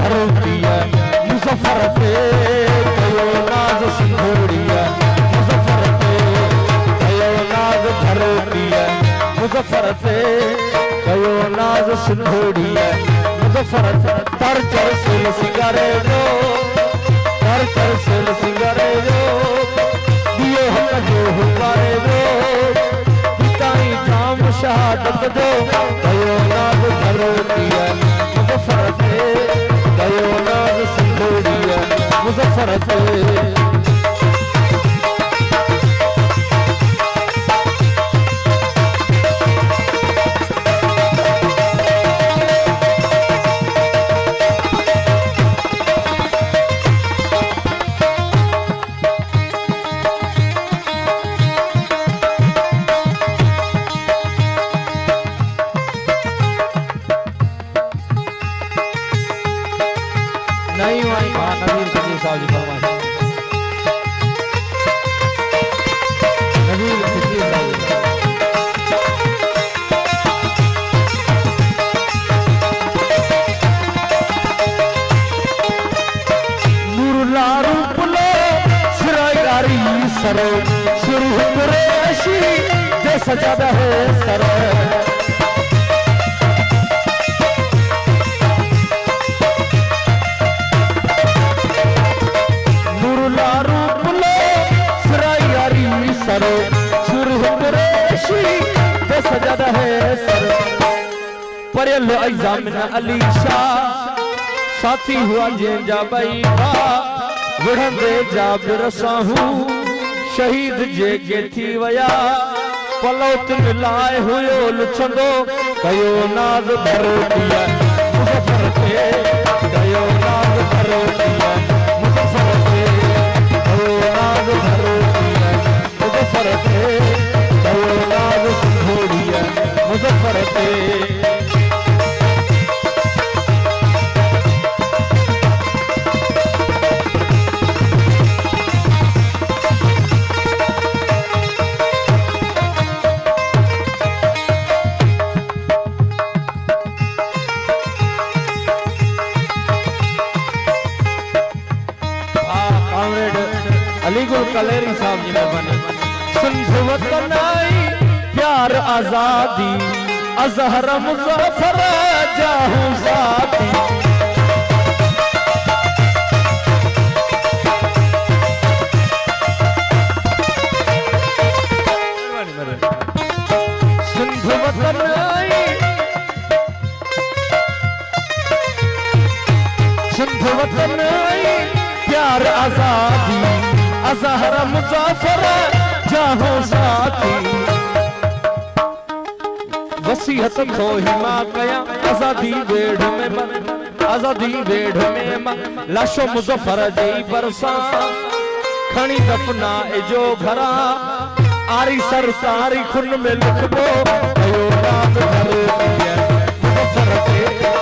धरती है मुजफ्फर पे कयो नाज सिंधोड़ी है मुजफ्फर पे कयो नाज धरती है मुजफ्फर पे कयो नाज सिंधोड़ी है मुजफ्फर तर चर सिल सिंगारे जो तर चर सिल सिंगारे जो दियो हम जो हुकारे जो पिताई जाम शहादत जो कयो नाज धरती है मुजफ्फर पे कयो नाज सिंधोड़ी है मुजफ्फर पे नहीं भाई नबीर खिजी साहब जी फरमाइश नबीर खिजी साहब नूरुल्लाह रूपलो सिरागारी सरो सुरह कुरैशी जे सजादा है सर सरो सुरह कुरैशी दे सजादा है सर परियल ऐजामिन अली शाह साथी हुआ जेंजा बैठा विढ़ंदे जाबिर साहू शहीद जे के थी वया पलौत मिलाए हुयो लुछंदो कयो नाज धरतिया मुजफ्फर पे कयो नाज धरतिया मुजफ्फर पे कयो नाज धरतिया मुजफ्फर पे कयो नाज सिंधोड़ी है मुजफ्फर पे अलीगुल कलेरी साहब जी मेहरबानी सिंध वतन आई प्यार आजादी अजहर मुजफ्फर जाहू साथी सिंध वतन आई सिंध वतन आई प्यार आजादी अजहर मुजफ्फर जाहो साथी वसीयत थो हिमा कया आजादी वेढ़ में आजादी वेढ़ में लाशो मुजफ्फर जी बरसा खणी दफना जो घरा आरी सरकारी खुन में लिख दो कयो नाज धरती है मुजफ्फर पे